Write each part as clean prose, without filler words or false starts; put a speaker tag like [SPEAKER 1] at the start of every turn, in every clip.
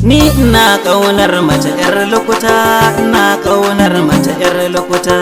[SPEAKER 1] Ni ina ƙaunar mace 'yar lokuta, ina ƙaunar mace 'yar lokuta.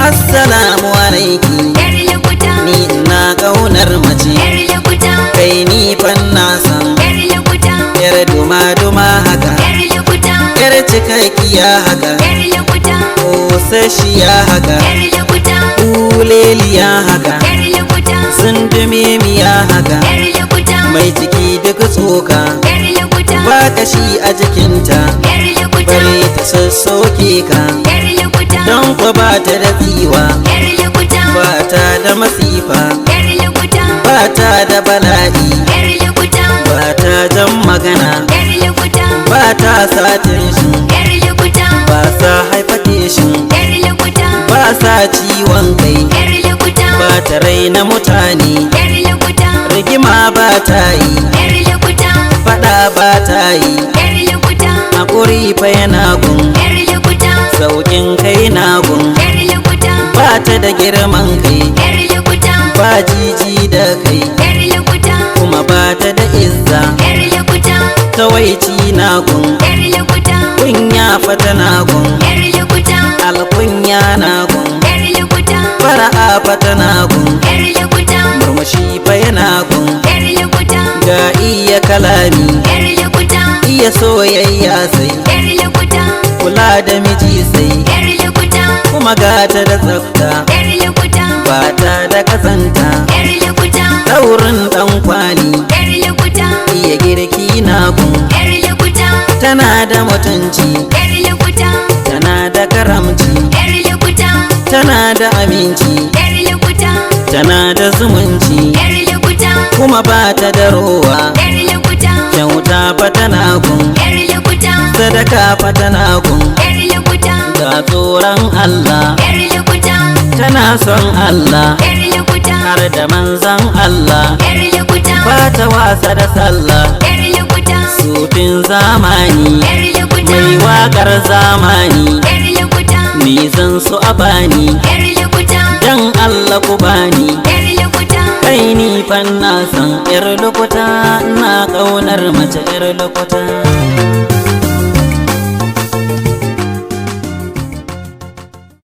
[SPEAKER 1] Assalamu alaiki,
[SPEAKER 2] 'yar lokuta.
[SPEAKER 1] ni ina ƙaunar mace,
[SPEAKER 2] 'yar lokuta.
[SPEAKER 1] kai ni fanna san
[SPEAKER 2] 'yar lokuta.
[SPEAKER 1] 'yar duma-duma haka,
[SPEAKER 2] 'yar lokuta.
[SPEAKER 1] 'yar cikakkiya haka,
[SPEAKER 2] 'yar lokuta.
[SPEAKER 1] ƙosashiya haka,
[SPEAKER 2] 'yar lokuta.
[SPEAKER 1] kuleliya haka,
[SPEAKER 2] 'yar lokuta.
[SPEAKER 1] sundumemiya haka,
[SPEAKER 2] 'yar lokuta.
[SPEAKER 1] mai ciki duk tsoka,
[SPEAKER 2] 'yar lokuta.
[SPEAKER 1] ba kashi a jikinta,
[SPEAKER 2] 'yar lokuta.
[SPEAKER 1] bare ta sassoke ka,
[SPEAKER 2] 'yar lokuta.
[SPEAKER 1] don kwa ba ta da tsiwa,
[SPEAKER 2] 'yar lokuta.
[SPEAKER 1] ba ta da masifa,
[SPEAKER 2] 'yar lokuta.
[SPEAKER 1] ba ta da bala'i,
[SPEAKER 2] 'yar lokuta.
[SPEAKER 1] ba ta jan magana,
[SPEAKER 2] 'yar lokuta.
[SPEAKER 1] ba ta satin shi,
[SPEAKER 2] 'yar lokuta.
[SPEAKER 1] ba sa haifate shi,
[SPEAKER 2] 'yar lokuta.
[SPEAKER 1] ba sa ciwon kai,
[SPEAKER 2] 'yar lokuta.
[SPEAKER 1] ba ta raina mutane,
[SPEAKER 2] 'yar lokuta.
[SPEAKER 1] rigima ba ta yi,
[SPEAKER 2] 'yar lokuta.
[SPEAKER 1] fada ba ta yi,
[SPEAKER 2] 'yar lokuta.
[SPEAKER 1] hakuri fa yana gun,
[SPEAKER 2] 'yar lokuta.
[SPEAKER 1] saukin kai na gun,
[SPEAKER 2] 'yar lokuta.
[SPEAKER 1] ba ta da girman kai,
[SPEAKER 2] 'yar lokuta.
[SPEAKER 1] ba jiji da kai,
[SPEAKER 2] 'yar lokuta.
[SPEAKER 1] kuma ba ta da izza,
[SPEAKER 2] 'yar lokuta.
[SPEAKER 1] kawaici na gun,
[SPEAKER 2] 'yar lokuta.
[SPEAKER 1] kunya fa tana gun,
[SPEAKER 2] 'yar lokuta.
[SPEAKER 1] alkunya na gun,
[SPEAKER 2] 'yar lokuta.
[SPEAKER 1] fara'a fa tana gun,
[SPEAKER 2] 'yar lokuta.
[SPEAKER 1] murmushi fa yana gun,
[SPEAKER 2] 'yar lokuta.
[SPEAKER 1] ga iya kalami,
[SPEAKER 2] 'yar lokuta.
[SPEAKER 1] iya soyayya sai,
[SPEAKER 2] 'yar lokuta.
[SPEAKER 1] kula da miji sai,
[SPEAKER 2] 'yar lokuta.
[SPEAKER 1] kuma gata da tsafta,
[SPEAKER 2] 'yar lokuta.
[SPEAKER 1] ba ta da kasanta,
[SPEAKER 2] 'yar lokuta.
[SPEAKER 1] taurin dan kwali,
[SPEAKER 2] 'yar lokuta.
[SPEAKER 1] iya girki na gun,
[SPEAKER 2] 'yar lokuta.
[SPEAKER 1] tana da mutunci,
[SPEAKER 2] 'yar lokuta.
[SPEAKER 1] tana da karamci,
[SPEAKER 2] 'yar lokuta.
[SPEAKER 1] tana da aminci,
[SPEAKER 2] 'yar lokuta.
[SPEAKER 1] tana da zumunci,
[SPEAKER 2] 'yar lokuta.
[SPEAKER 1] kuma ba ta da rowa,
[SPEAKER 2] 'yar lokuta.
[SPEAKER 1] kyauta fa tana gun,
[SPEAKER 2] 'yar lokuta.
[SPEAKER 1] sadaka fa tana gun,
[SPEAKER 2] 'yar lokuta.
[SPEAKER 1] ga tsoron Allah,
[SPEAKER 2] 'yar lokuta.
[SPEAKER 1] tana son Allah,
[SPEAKER 2] 'yar lokuta.
[SPEAKER 1] har da manzan Allah,
[SPEAKER 2] 'yar lokuta.
[SPEAKER 1] ba ta wasa da sallah,
[SPEAKER 2] 'yar lokuta.
[SPEAKER 1] sufin zamani,
[SPEAKER 2] 'yar lokuta.
[SPEAKER 1] mai wakar zamani,
[SPEAKER 2] 'yar lokuta.
[SPEAKER 1] ni zan so a bani,
[SPEAKER 2] 'yar lokuta.
[SPEAKER 1] dan Allah ku bani,
[SPEAKER 2] 'yar lokuta.
[SPEAKER 1] kai ni fanna san 'yar lokuta, ina ƙaunar mace 'yar lokuta.